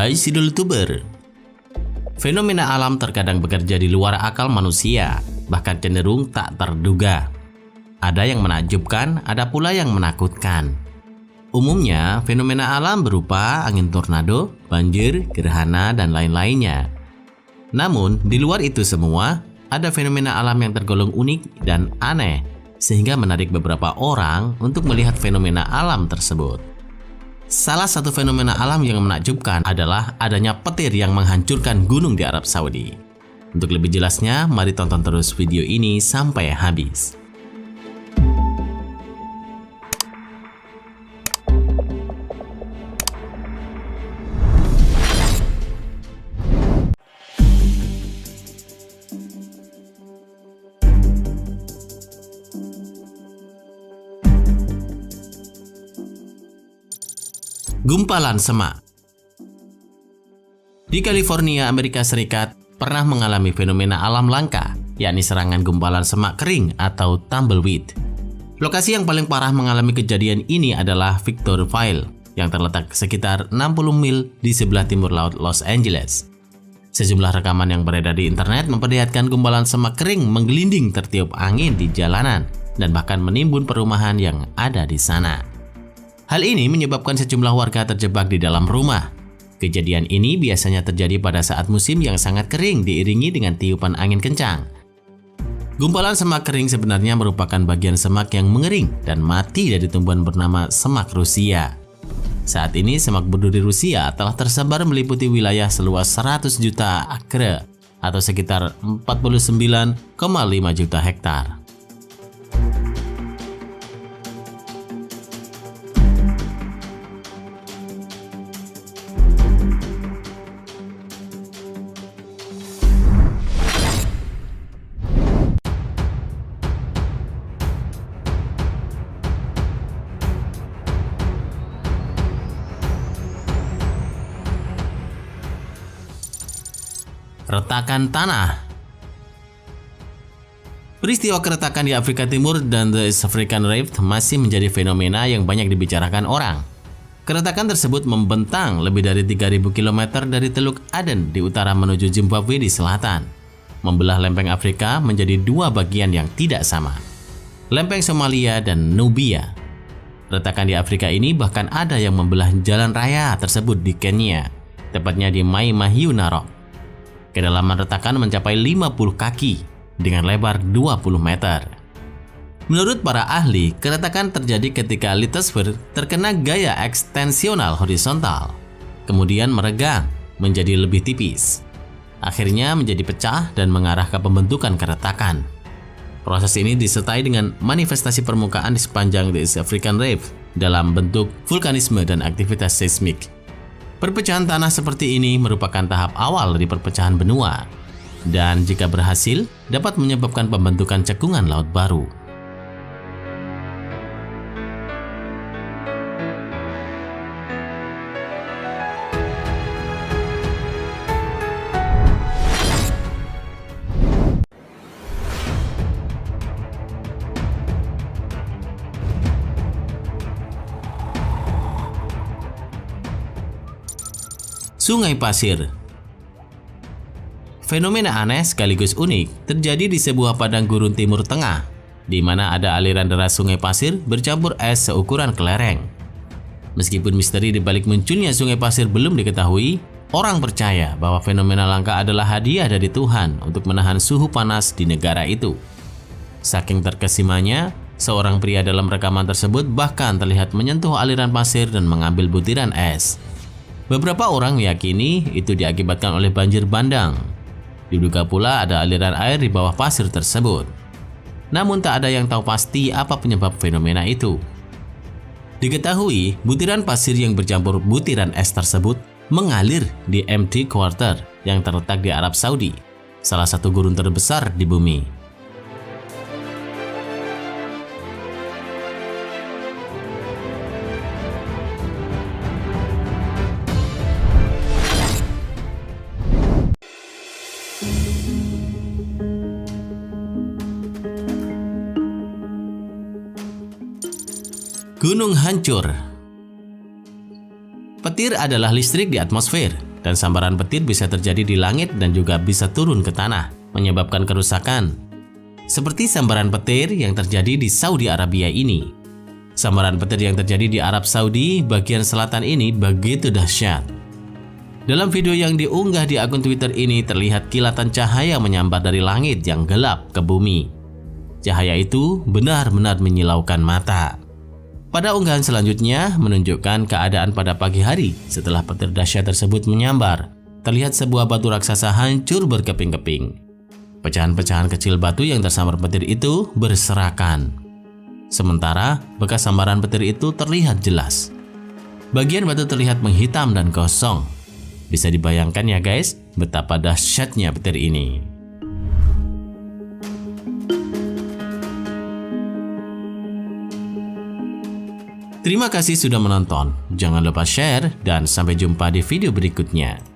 Hai Sidul Tuber. Fenomena alam terkadang bekerja di luar akal manusia, bahkan cenderung tak terduga. Ada yang menakjubkan, ada pula yang menakutkan. Umumnya, fenomena alam berupa angin tornado, banjir, gerhana, dan lain-lainnya. Namun, di luar itu semua, ada fenomena alam yang tergolong unik dan aneh, sehingga menarik beberapa orang untuk melihat fenomena alam tersebut. Salah satu fenomena alam yang menakjubkan adalah adanya petir yang menghancurkan gunung di Arab Saudi. Untuk lebih jelasnya, mari tonton terus video ini sampai habis. Gumpalan semak. Di California, Amerika Serikat, pernah mengalami fenomena alam langka, yakni serangan gumpalan semak kering atau tumbleweed. Lokasi yang paling parah mengalami kejadian ini adalah Victorville, yang terletak sekitar 60 mil di sebelah timur laut Los Angeles. Sejumlah rekaman yang beredar di internet memperlihatkan gumpalan semak kering menggelinding tertiup angin di jalanan dan bahkan menimbun perumahan yang ada di sana. Hal ini menyebabkan sejumlah warga terjebak di dalam rumah. Kejadian ini biasanya terjadi pada saat musim yang sangat kering diiringi dengan tiupan angin kencang. Gumpalan semak kering sebenarnya merupakan bagian semak yang mengering dan mati dari tumbuhan bernama semak Rusia. Saat ini semak berduri Rusia telah tersebar meliputi wilayah seluas 100 juta akre atau sekitar 49,5 juta hektar. Retakan tanah. Peristiwa keretakan di Afrika Timur dan The East African Rift masih menjadi fenomena yang banyak dibicarakan orang. Keretakan tersebut membentang lebih dari 3.000 km dari Teluk Aden di utara menuju Zimbabwe di selatan, membelah lempeng Afrika menjadi dua bagian yang tidak sama, lempeng Somalia dan Nubia. Retakan di Afrika ini bahkan ada yang membelah jalan raya tersebut di Kenya, tepatnya di Mai Mahiu Narok. Kedalaman retakan mencapai 50 kaki dengan lebar 20 meter. Menurut para ahli, keretakan terjadi ketika litosfer terkena gaya ekstensional horizontal, kemudian meregang menjadi lebih tipis. Akhirnya menjadi pecah dan mengarah ke pembentukan keretakan. Proses ini disertai dengan manifestasi permukaan di sepanjang The East African Rift dalam bentuk vulkanisme dan aktivitas seismik. Perpecahan tanah seperti ini merupakan tahap awal dari perpecahan benua, dan jika berhasil, dapat menyebabkan pembentukan cekungan laut baru. Sungai pasir. Fenomena aneh sekaligus unik terjadi di sebuah padang gurun timur tengah, di mana ada aliran deras sungai pasir bercampur es seukuran kelereng. Meskipun misteri di balik munculnya sungai pasir belum diketahui, orang percaya bahwa fenomena langka adalah hadiah dari Tuhan untuk menahan suhu panas di negara itu. Saking terkesimanya, seorang pria dalam rekaman tersebut bahkan terlihat menyentuh aliran pasir dan mengambil butiran es. Beberapa orang meyakini itu diakibatkan oleh banjir bandang. Diduga pula ada aliran air di bawah pasir tersebut. Namun tak ada yang tahu pasti apa penyebab fenomena itu. Diketahui, butiran pasir yang bercampur butiran es tersebut mengalir di Mt. Quarter yang terletak di Arab Saudi, salah satu gurun terbesar di bumi. Gunung hancur. Petir adalah listrik di atmosfer dan sambaran petir bisa terjadi di langit dan juga bisa turun ke tanah, menyebabkan kerusakan. Seperti sambaran petir yang terjadi di Saudi Arabia ini. Sambaran petir yang terjadi di Arab Saudi bagian selatan ini begitu dahsyat. Dalam video yang diunggah di akun Twitter ini terlihat kilatan cahaya menyambar dari langit yang gelap ke bumi. Cahaya itu benar-benar menyilaukan mata. Pada unggahan selanjutnya menunjukkan keadaan pada pagi hari setelah petir dahsyat tersebut menyambar. Terlihat sebuah batu raksasa hancur berkeping-keping. Pecahan-pecahan kecil batu yang tersambar petir itu berserakan. Sementara bekas sambaran petir itu terlihat jelas. Bagian batu terlihat menghitam dan kosong. Bisa dibayangkan ya guys, betapa dahsyatnya petir ini. Terima kasih sudah menonton. Jangan lupa share dan sampai jumpa di video berikutnya.